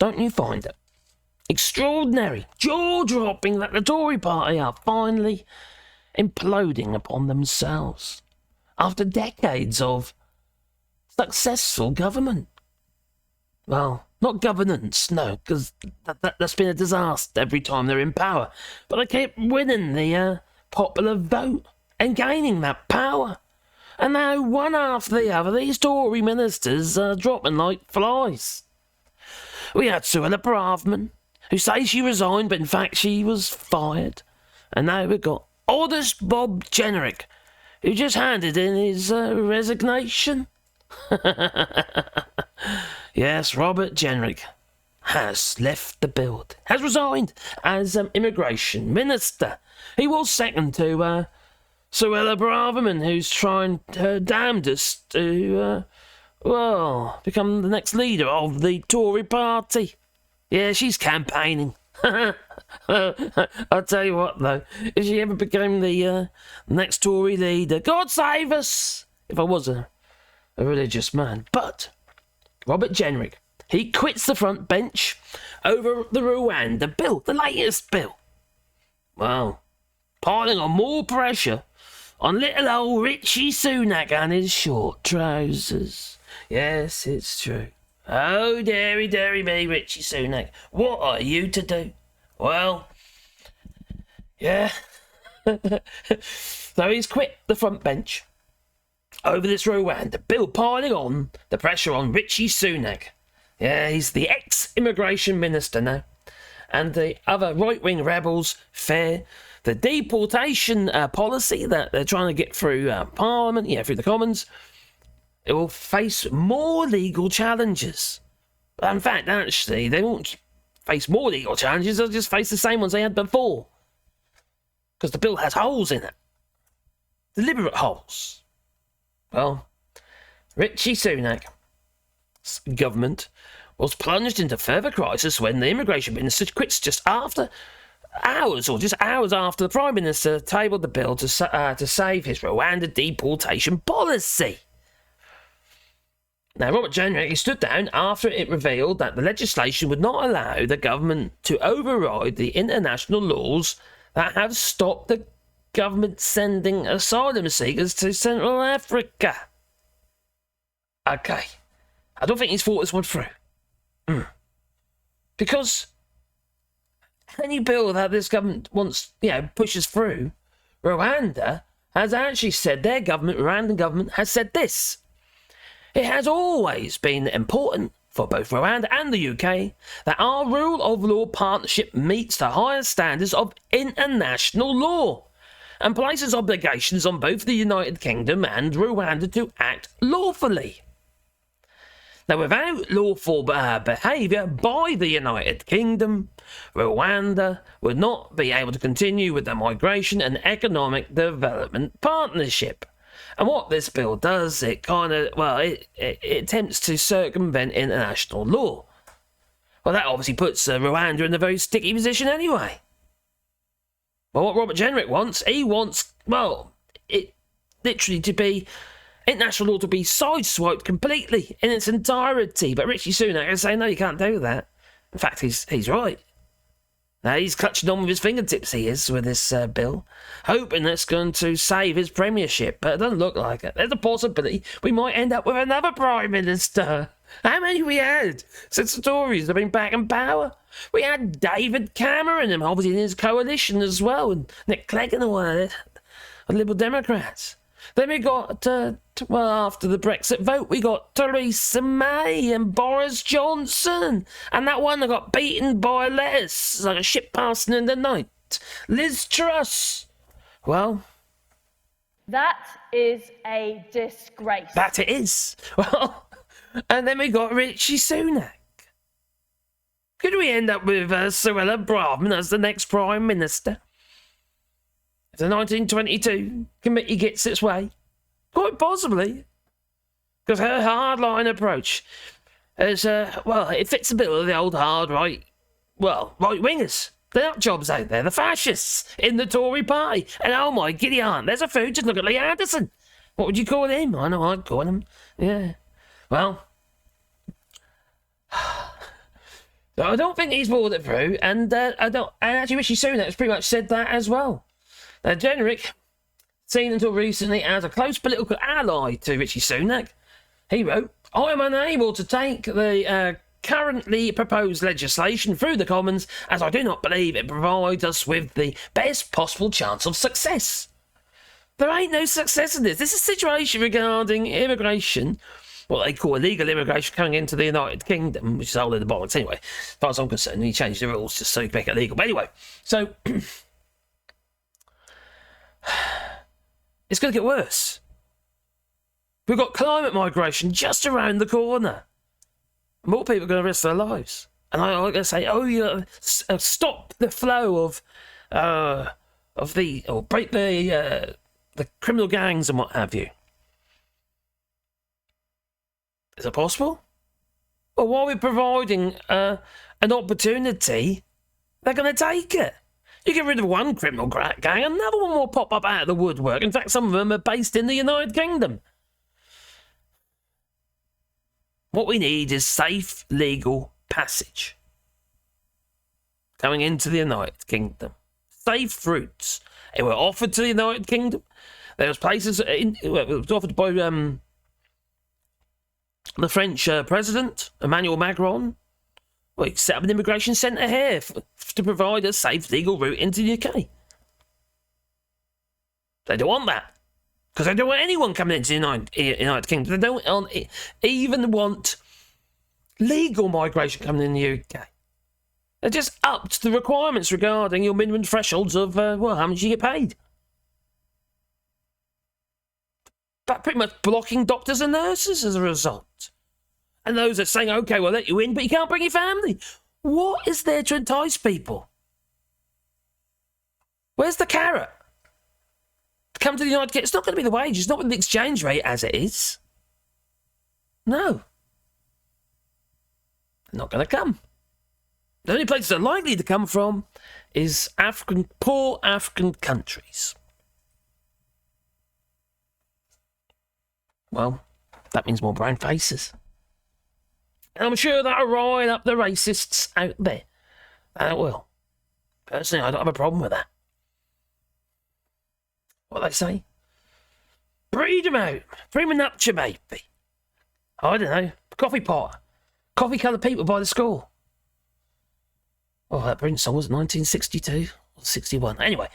Don't you find it extraordinary, jaw-dropping that the Tory party are finally imploding upon themselves after decades of successful government? Well, not governance, no, because that's been a disaster every time they're in power. But they keep winning the popular vote and gaining that power. And now, one after the other, these Tory ministers are dropping like flies. We had Suella Braverman, who says she resigned, but in fact she was fired. And now we've got oldest Bob Jenrick, who just handed in his resignation. Yes, Robert Jenrick has left the build, has resigned as immigration minister. He was second to Suella Braverman, who's trying her damnedest to, become the next leader of the Tory party. Yeah, she's campaigning. I'll tell you what, though, if she ever became the next Tory leader, God save us, if I was a religious man. But Robert Jenrick, he quits the front bench over the Rwanda bill, the latest bill. Well, piling on more pressure on little old Rishi Sunak and his short trousers. Yes, it's true. Oh, dearie, dearie me, Rishi Sunak, what are you to do? Well, yeah. So he's quit the front bench over this Rwanda bill, piling on the pressure on Rishi Sunak. Yeah, he's the ex-immigration minister now. And the other right-wing rebels fear the deportation policy that they're trying to get through Parliament, through the Commons. It will face more legal challenges. But in fact, actually, they won't face more legal challenges, they'll just face the same ones they had before. Because the bill has holes in it. Deliberate holes. Well, Rishi Sunak's government was plunged into further crisis when the immigration minister quits just after hours after the Prime Minister tabled the bill to save his Rwanda deportation policy. Now, Robert Jenrick, he stood down after it revealed that the legislation would not allow the government to override the international laws that have stopped the government sending asylum seekers to Central Africa. Okay, I don't think he's thought this one through. Because any bill that this government wants, pushes through, Rwanda has actually said, Rwandan government has said this. It has always been important for both Rwanda and the UK that our rule of law partnership meets the highest standards of international law and places obligations on both the United Kingdom and Rwanda to act lawfully. Now, without lawful behaviour by the United Kingdom, Rwanda would not be able to continue with the migration and economic development partnership. And what this bill does, it attempts to circumvent international law. Well, that obviously puts Rwanda in a very sticky position anyway. Well, what Robert Jenrick wants, he wants, it literally to be international law to be sideswiped completely in its entirety. But Rishi Sunak is saying, no, you can't do that. In fact, he's right. Now, he's clutching on with his fingertips, he is, with this bill, hoping it's going to save his premiership, but it doesn't look like it. There's a possibility we might end up with another Prime Minister. How many we had since the Tories have been back in power? We had David Cameron, and obviously in his coalition as well, and Nick Clegg and all that, the Liberal Democrats. Then we got, after the Brexit vote, we got Theresa May and Boris Johnson. And that one that got beaten by lettuce, like a ship passing in the night. Liz Truss. Well, that is a disgrace. That it is. Well, and then we got Rishi Sunak. Could we end up with Suella Braverman as the next Prime Minister? If the 1922 committee gets its way, quite possibly, because her hardline approach is, it fits the bill of the old right-wingers. The nutjobs out there, the fascists in the Tory party. And oh my giddy aunt, there's a food, just look at Lee Anderson. What would you call him? I know I'd call him. Yeah. Well, So I don't think he's pulled it through, and I don't. And actually, Rishi Sunak has pretty much said that as well. Now, Jenrick, seen until recently as a close political ally to Rishi Sunak, he wrote, "I am unable to take the currently proposed legislation through the Commons as I do not believe it provides us with the best possible chance of success." There ain't no success in this. This is a situation regarding immigration, what they call illegal immigration coming into the United Kingdom, which is all in the bollocks anyway. As far as I'm concerned, he changed the rules just so he can make it legal. But anyway, so it's going to get worse. We've got climate migration just around the corner. More people are going to risk their lives. And I'm going to say, stop the flow of or break the criminal gangs and what have you. Is it possible? Well, while we're providing an opportunity, they're going to take it. You get rid of one criminal gang, another one will pop up out of the woodwork. In fact, some of them are based in the United Kingdom. What we need is safe, legal passage coming into the United Kingdom. Safe routes. They were offered to the United Kingdom. There was places it was offered by the French president, Emmanuel Macron. Well, he set up an immigration centre here to provide a safe, legal route into the UK. They don't want that. Because they don't want anyone coming into the United Kingdom. They don't even want legal migration coming in the UK. They just upped the requirements regarding your minimum thresholds of, how much you get paid. But pretty much blocking doctors and nurses as a result. And those are saying, OK, we'll let you in, but you can't bring your family. What is there to entice people? Where's the carrot? Come to the United Kingdom. It's not going to be the wages. It's not with the exchange rate as it is. No. They're not going to come. The only places they're likely to come from is poor African countries. Well, that means more brown faces. And I'm sure that'll rile up the racists out there. That will. Personally, I don't have a problem with that. What they say? Breed them out. Bring them up to you, maybe. I don't know. Coffee pot. Coffee-coloured people by the school. Oh, that Prince song was 1962 or 61. Anyway,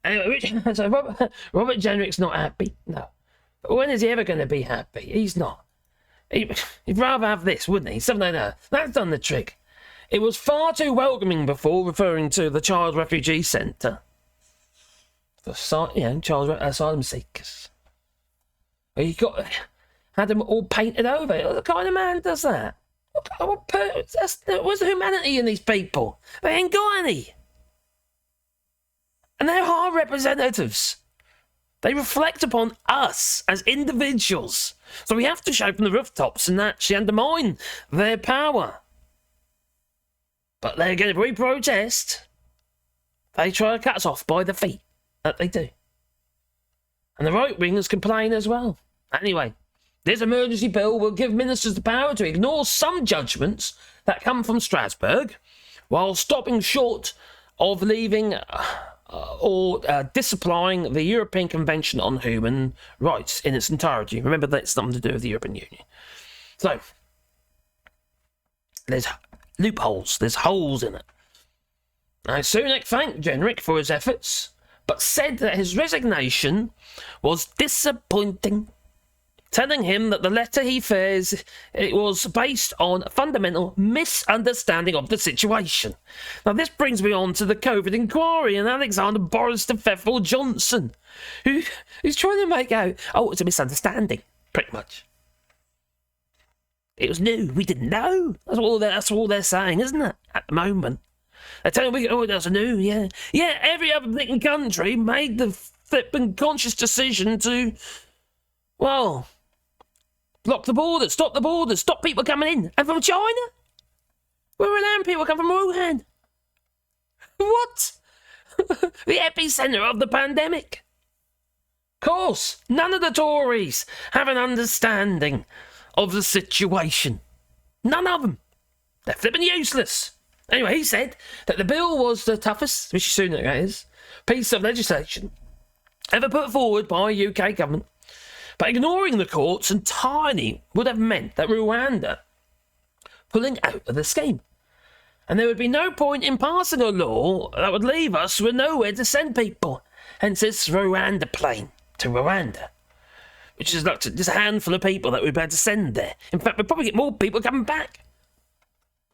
so Robert Jenrick's not happy. No. But when is he ever going to be happy? He's not. He'd rather have this, wouldn't he? Something like that. That's done the trick. It was far too welcoming before, referring to the child refugee centre. For child asylum seekers. He had them all painted over. What kind of man does that? What's the humanity in these people? They ain't got any. And they're our representatives. They reflect upon us as individuals. So we have to shout from the rooftops and actually undermine their power. But they're going to protest. They try to cut us off by the feet. That they do. And the right wingers complain as well. Anyway, this emergency bill will give ministers the power to ignore some judgments that come from Strasbourg while stopping short of leaving or disapplying the European Convention on Human Rights in its entirety. Remember, that's something to do with the European Union. So, there's loopholes, there's holes in it. Now, Sunak thanked Jenrick for his efforts, but said that his resignation was disappointing, telling him that the letter he fears it was based on a fundamental misunderstanding of the situation. Now, this brings me on to the COVID inquiry and Alexander Boris de Pfeffel Johnson, who's trying to make out, it's a misunderstanding, pretty much. It was new. We didn't know. That's all they're saying, isn't it, at the moment? They're telling me, that's new, yeah. Yeah, every other blinking country made the flipping conscious decision to, block the borders, stop people coming in. And from China? We're allowing people to come from Wuhan. What? The epicentre of the pandemic. Of course, none of the Tories have an understanding of the situation. None of them. They're flipping useless. Anyway, he said that the bill was the toughest, Rishi Sunak that is, piece of legislation ever put forward by a UK government. But ignoring the courts entirely would have meant that Rwanda pulling out of the scheme. And there would be no point in passing a law that would leave us with nowhere to send people. Hence this Rwanda plane to Rwanda, which is like just a handful of people that we'd be able to send there. In fact, we'd probably get more people coming back.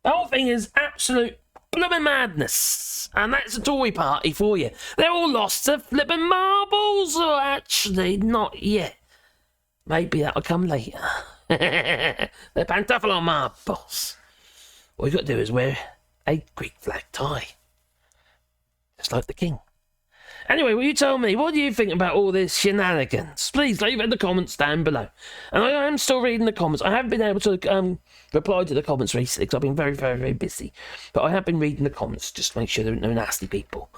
The whole thing is absolute blooming madness. And that's a Tory party for you. They're all lost to flipping marbles, or actually not yet. Maybe that'll come later. They're pantoffelon marbles. All you've got to do is wear a Greek flag tie. Just like the king. Anyway, will you tell me, what do you think about all this shenanigans? Please leave it in the comments down below. And I am still reading the comments. I haven't been able to reply to the comments recently because I've been very, very, very busy. But I have been reading the comments just to make sure there are no nasty people.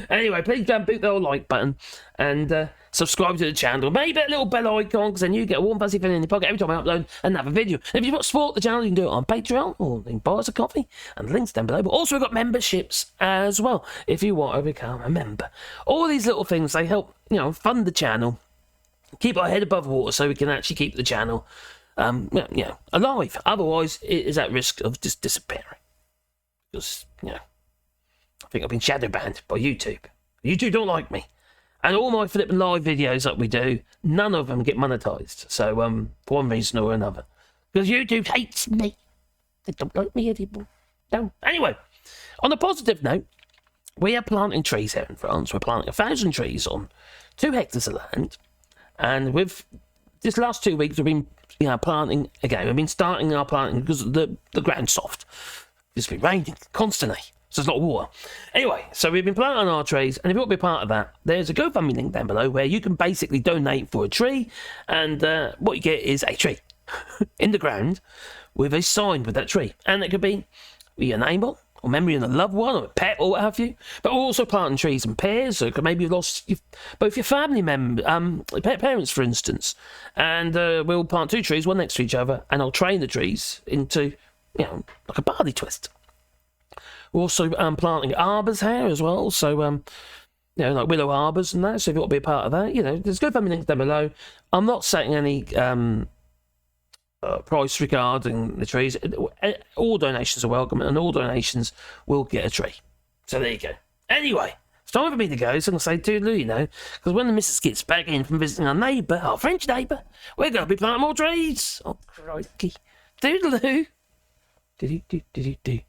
Anyway, please boot the old like button and subscribe to the channel. Maybe that little bell icon, because then you get a warm fuzzy feeling in your pocket every time I upload another video. And if you want to support the channel, you can do it on Patreon, or you can buy us a coffee, and the link's down below. But also we've got memberships as well, if you want to become a member. All these little things, they help, fund the channel, keep our head above water so we can actually keep the channel alive. Otherwise, it is at risk of just disappearing. Because, I think I've been shadow banned by YouTube. YouTube don't like me. And all my flipping live videos that we do, none of them get monetised. So, for one reason or another. Because YouTube hates me. They don't like me anymore. No. Anyway, on a positive note, we are planting trees here in France. We're planting 1,000 trees on 2 hectares of land. And with this last 2 weeks, we've been planting again. We've been starting our planting because the ground's soft. It's been raining constantly. So there's a lot of water. Anyway, so we've been planting our trees, and if you want to be part of that, there's a GoFundMe link down below where you can basically donate for a tree, and what you get is a tree in the ground with a sign with that tree. And it could be your name on, or memory of a loved one, or a pet, or what have you. But we're also planting trees in pairs, so maybe you've lost both your family members, parents, for instance. And we'll plant 2 trees, one next to each other, and I'll train the trees into, like a barley twist. We're also planting arbours here as well, so, like willow arbours and that, so if you want to be a part of that, there's GoFundMe links down below. I'm not setting any price regarding the trees. All donations are welcome, and all donations will get a tree. So there you go. Anyway, it's time for me to go, so I'm going to say toodaloo, because when the missus gets back in from visiting our French neighbour, we're going to be planting more trees. Oh, crikey. Toodaloo. Do-do-do-do-do-do.